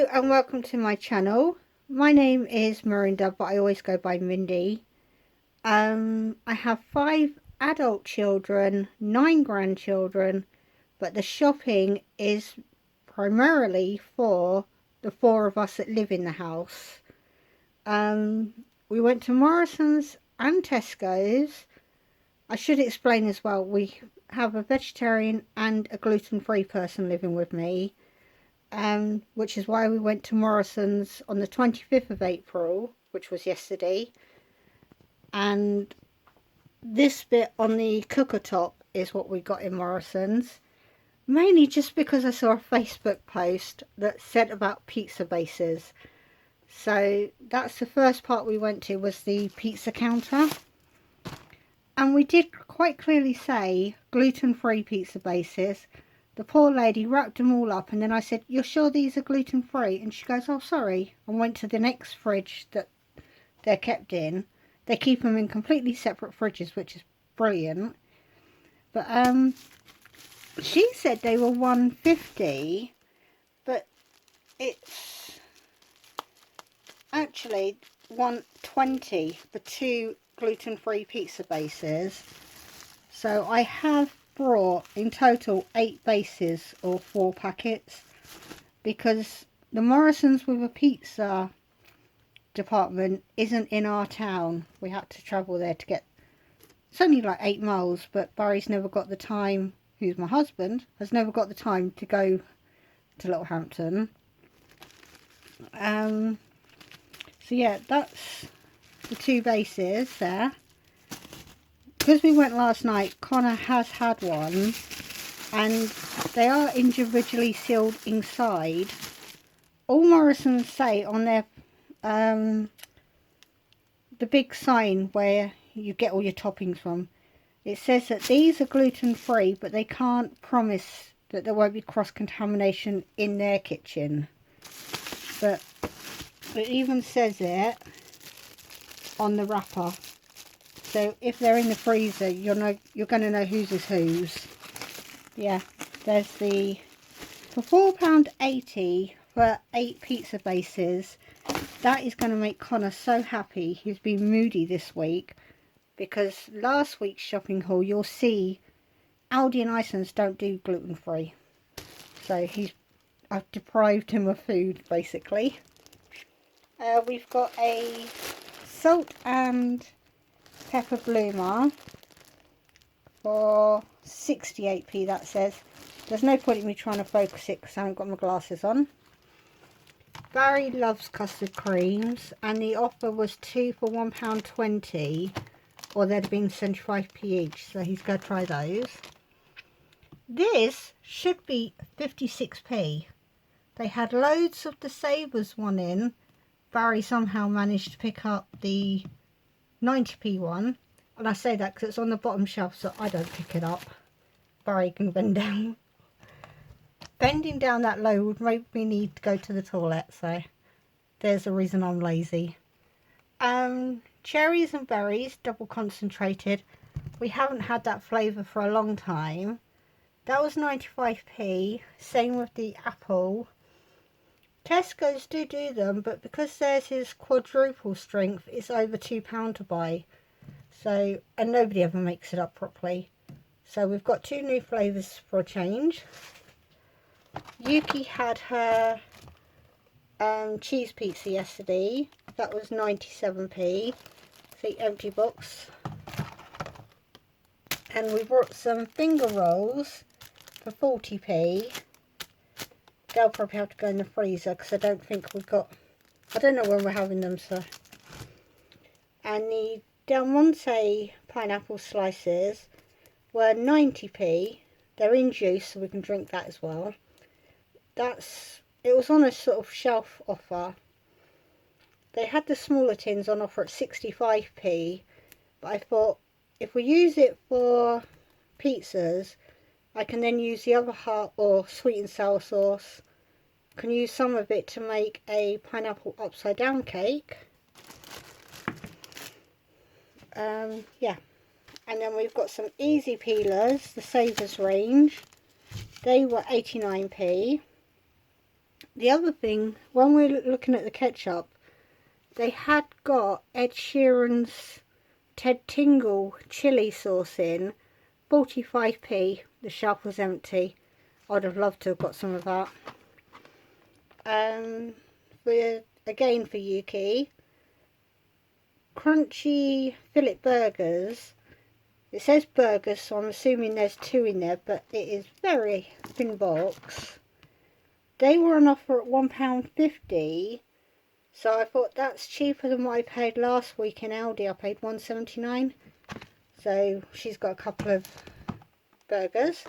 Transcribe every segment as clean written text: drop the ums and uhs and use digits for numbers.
Hello and welcome to my channel. My name is Mirinda, but I always go by Mindy. I have 5 adult children, 9 grandchildren, but the shopping is primarily for the 4 of us that live in the house. We went to Morrisons and Tesco's. I should explain as well, we have a vegetarian and a gluten-free person living with me. Which is why we went to Morrisons on the 25th of April, which was yesterday. And this bit on the cooker top is what we got in Morrisons. Mainly just because I saw a Facebook post that said about pizza bases. So that's the first part we went to, was the pizza counter. And we did quite clearly say gluten-free pizza bases. The poor lady wrapped them all up, and then I said, "You're sure these are gluten-free?" And she goes, "Oh, sorry," and went to the next fridge that they're kept in. They keep them in completely separate fridges, which is brilliant. But she said they were $1.50, but it's actually $1.20 for 2 gluten-free pizza bases. So I have brought in total 8 bases or 4 packets, because the Morrisons with a pizza department isn't in our town. We had to travel there to get, it's only like 8 miles, but Barry's never got the time, who's my husband, has never got the time to go to Littlehampton. So yeah, that's the 2 bases there. Because we went last night, Connor has had one, and they are individually sealed inside. All Morrisons say on their the big sign where you get all your toppings from, it says that these are gluten-free, but they can't promise that there won't be cross-contamination in their kitchen. But it even says it on the wrapper. So if they're in the freezer, you're going to know whose is whose. Yeah, there's the, for £4.80 for 8 pizza bases. That is going to make Connor so happy. He's been moody this week, because last week's shopping haul, you'll see Aldi and Iceland's don't do gluten-free. So I've deprived him of food, basically. We've got a salt and pepper bloomer for 68p, that says. There's no point in me trying to focus it because I haven't got my glasses on. Barry loves custard creams, and the offer was 2 for £1.20, or they'd have been 75p each, so he's going to try those. This should be 56p. They had loads of the Savers one in. Barry somehow managed to pick up the 90p one, and I say that because it's on the bottom shelf, so I don't pick it up. Barry can bend down. Bending down that low would make me need to go to the toilet, so there's a reason I'm lazy. Cherries and berries, double concentrated. We haven't had that flavour for a long time. That was 95p. Same with the apple. Tesco's do them, but because theirs is quadruple strength, it's over £2 to buy. So, and nobody ever makes it up properly. So we've got 2 new flavours for a change. Yuki had her cheese pizza yesterday. That was 97p. The empty box. And we brought some finger rolls for 40p. They'll probably have to go in the freezer because I don't think we've got, I don't know when we're having them, so. And the Del Monte pineapple slices were 90p. They're in juice, so we can drink that as well. It was on a sort of shelf offer. They had the smaller tins on offer at 65p, but I thought if we use it for pizzas, I can then use the other half, or sweet and sour sauce. Can use some of it to make a pineapple upside down cake. Yeah, and then we've got some easy peelers, the Savers range. They were 89p. The other thing, when we're looking at the ketchup, they had got Ed Sheeran's Ted Tingle chilli sauce in, 45p. The shelf was empty. I'd have loved to have got some of that. For Yuki, crunchy fillet burgers. It says burgers, so I'm assuming there's 2 in there, but it is very thin box. They were on offer at £1.50, so I thought that's cheaper than what I paid last week in Aldi. I paid £1.79. So she's got a couple of burgers.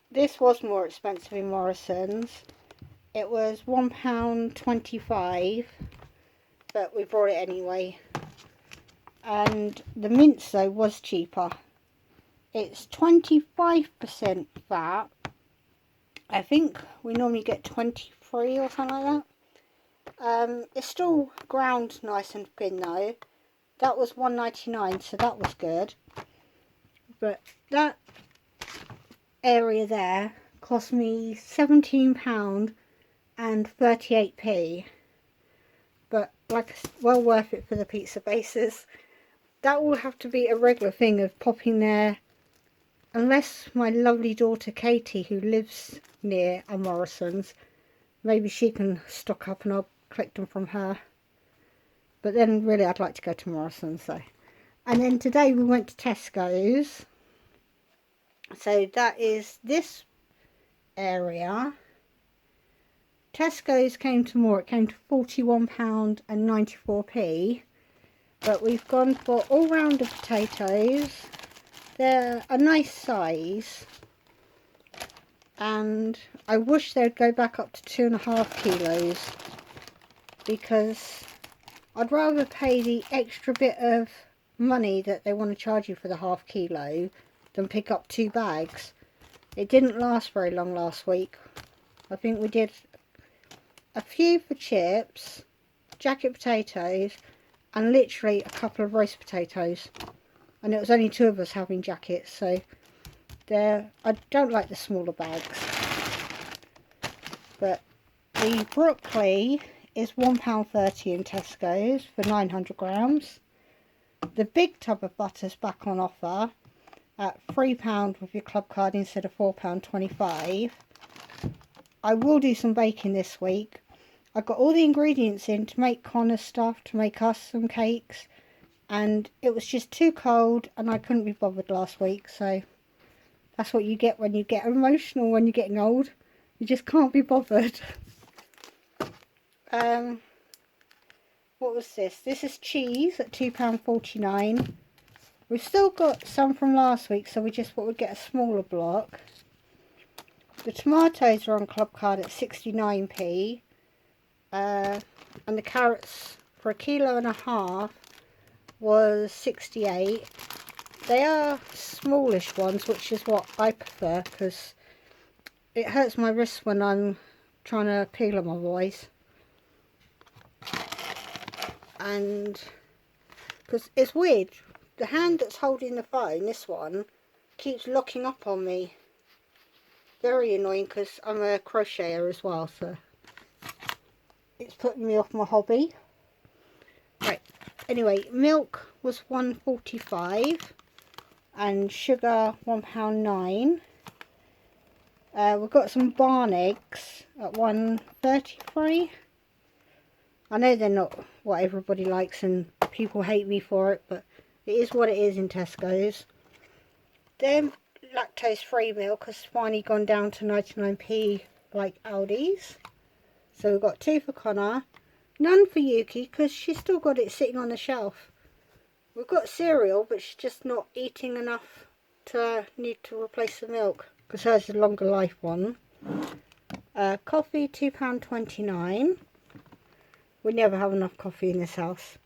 This was more expensive in Morrisons. It was £1.25, but we bought it anyway. And the mince though was cheaper. It's 25% fat. I think we normally get 23 or something like that. It's still ground nice and thin though. That was £1.99, so that was good. But that area there cost me £17 and 38p. But like, well worth it for the pizza bases. That will have to be a regular thing of popping there, unless my lovely daughter Katie, who lives near a Morrisons, maybe she can stock up and I'll collect them from her. But then really I'd like to go to Morrisons though. And then today we went to Tesco's. So that is this area. Tesco's came to more. It came to £41 and 94p. But we've gone for all-rounder potatoes. They're a nice size. And I wish they'd go back up to 2.5 kilos. Because I'd rather pay the extra bit of money that they want to charge you for the ½ kilo than pick up 2 bags. It didn't last very long last week. I think we did a few for chips, jacket potatoes, and literally a couple of roast potatoes. And it was only 2 of us having jackets, so I don't like the smaller bags. But the broccoli is £1.30 in Tesco's for 900 grams. The big tub of butter's back on offer at £3 with your club card instead of £4.25. I will do some baking this week. I got all the ingredients in to make Connor stuff, to make us some cakes, and it was just too cold and I couldn't be bothered last week. So that's what you get when you get emotional when you're getting old. You just can't be bothered. What was this? This is cheese at £2.49. We've still got some from last week, so we just thought we'd get a smaller block. The tomatoes are on club card at 69p. And the carrots for 1.5 kilos was 68. They are smallish ones, which is what I prefer, because it hurts my wrist when I'm trying to peel them otherwise. And because it's weird, the hand that's holding the phone, this one, keeps locking up on me. Very annoying, because I'm a crocheter as well, so it's putting me off my hobby. Right, anyway, milk was £1.45 and sugar £1.09. We've got some barn eggs at £1.33. I know they're not what everybody likes and people hate me for it, but it is what it is in Tesco's. Then lactose free milk has finally gone down to 99p like Aldi's. So we've got 2 for Connor, none for Yuki because she's still got it sitting on the shelf. We've got cereal, but she's just not eating enough to need to replace the milk because hers is a longer life one. Coffee £2.29. We never have enough coffee in this house.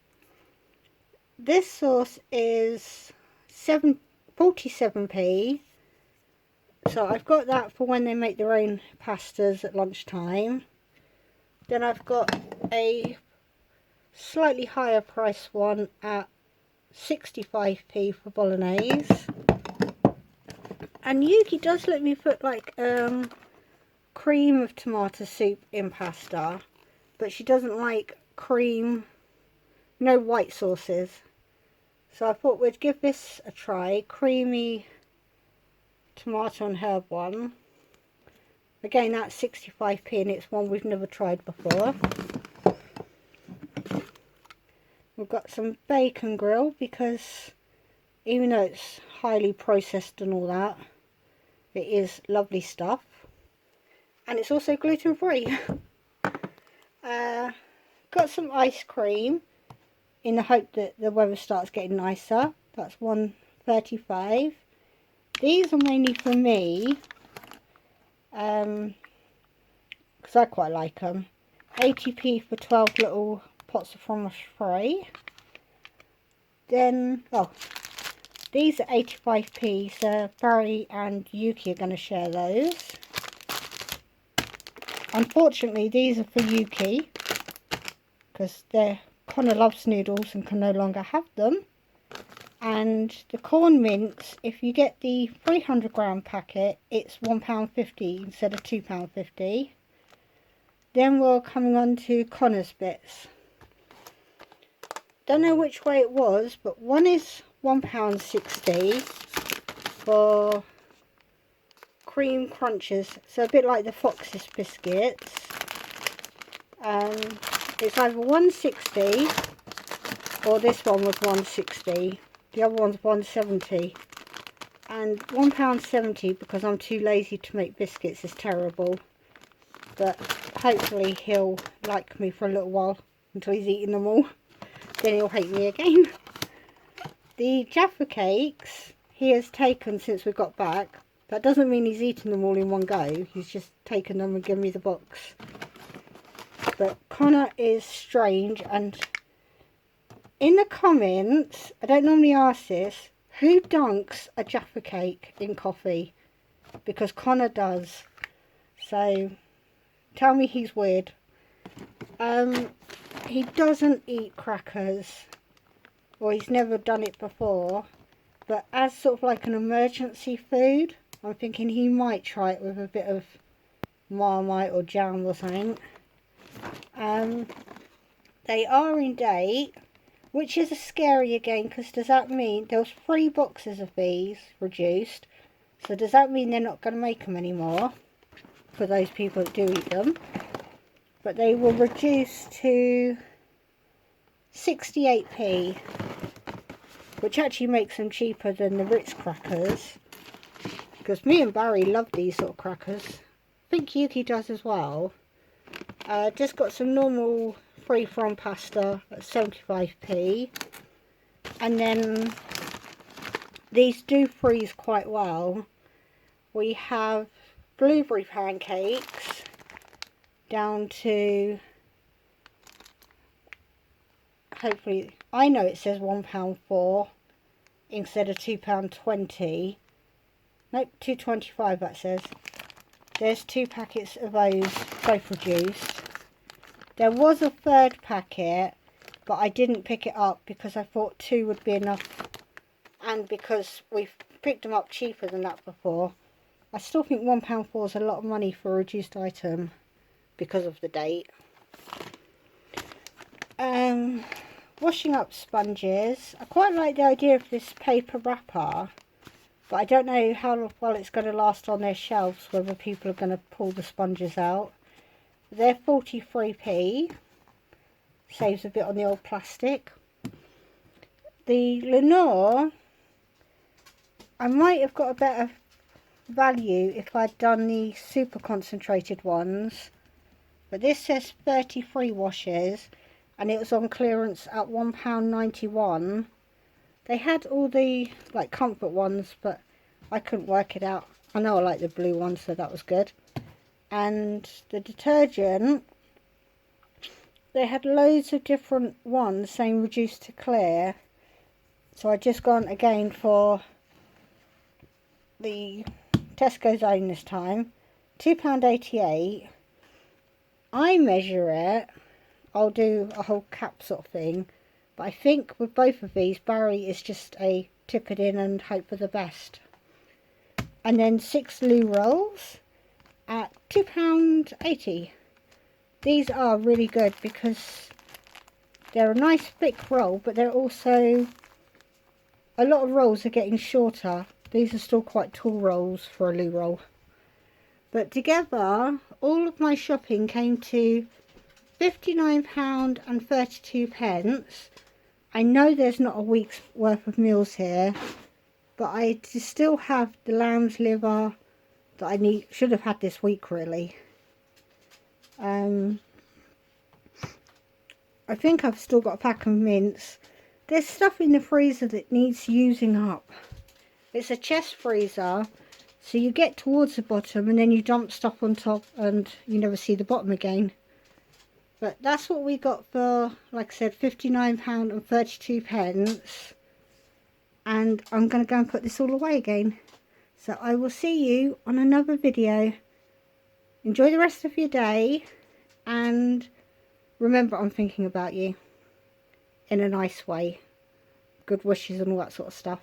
This sauce is 47p. So I've got that for when they make their own pastas at lunchtime. Then I've got a slightly higher price one at 65p for bolognese. And Yuki does let me put like cream of tomato soup in pasta, but she doesn't like cream, no white sauces. So I thought we'd give this a try. Creamy tomato and herb one. Again, that's 65p and it's one we've never tried before. We've got some bacon grill because even though it's highly processed and all that, it is lovely stuff. And it's also gluten free. Got some ice cream in the hope that the weather starts getting nicer. That's $1.35. These are mainly for me because I quite like them. 80p for 12 little pots of fromage frais. Then, oh, these are 85p, so Barry and Yuki are going to share those. Unfortunately, these are for Yuki because Connor loves noodles and can no longer have them. And the corn mince, if you get the 300g packet, it's £1.50 instead of £2.50. Then we're coming on to Connor's bits. Don't know which way it was, but one is £1.60 for cream crunches, so a bit like the Fox's biscuits. It's either £1.60 or this one was £1.60. The other one's £1.70. And £1.70 because I'm too lazy to make biscuits is terrible. But hopefully he'll like me for a little while until he's eaten them all. Then he'll hate me again. The Jaffa cakes he has taken since we got back. That doesn't mean he's eaten them all in one go. He's just taken them and given me the box. But Connor is strange, and in the comments, I don't normally ask this, who dunks a Jaffa cake in coffee? Because Connor does. So tell me he's weird. He doesn't eat crackers, or he's never done it before, but as sort of like an emergency food, I'm thinking he might try it with a bit of Marmite or jam or something. They are in date, which is scary again, because does that mean there was 3 boxes of these reduced, so does that mean they're not going to make them anymore for those people that do eat them? But they will reduce to 68p, which actually makes them cheaper than the Ritz crackers, because me and Barry love these sort of crackers. I think Yuki does as well. Just got some normal free from pasta at 75p, and then these do freeze quite well. We have blueberry pancakes down to, hopefully, I know it says £1.04 instead of £2.20. Nope, £2.25 that says. There's 2 packets of those, both reduced. There was a 3rd packet, but I didn't pick it up because I thought 2 would be enough, and because we've picked them up cheaper than that before. I still think £1.04 is a lot of money for a reduced item because of the date. Washing up sponges. I quite like the idea of this paper wrapper, but I don't know how well it's going to last on their shelves, whether people are going to pull the sponges out. They're 43p, saves a bit on the old plastic. The Lenore, I might have got a better value if I'd done the super concentrated ones, but this says 33 washes and it was on clearance at £1.91. They had all the like comfort ones, but I couldn't work it out. I know I like the blue one, so that was good. And the detergent, they had loads of different ones saying reduced to clear, so I just gone again for the Tesco's own this time. £2.88. I measure it, I'll do a whole cap sort of thing, but I think with both of these, Barry is just a tip it in and hope for the best. And then 6 loo rolls at £2.80. These are really good because they're a nice thick roll, but they're also, a lot of rolls are getting shorter. These are still quite tall rolls for a loo roll. But together, all of my shopping came to £59.32. I know there's not a week's worth of meals here, but I still have the lamb's liver that I should have had this week really. I think I've still got a pack of mints. There's stuff in the freezer that needs using up. It's a chest freezer, so you get towards the bottom and then you dump stuff on top and you never see the bottom again. But that's what we got for, like I said, £59.32. And I'm going to go and put this all away again. So I will see you on another video. Enjoy the rest of your day. And remember, I'm thinking about you. In a nice way. Good wishes and all that sort of stuff.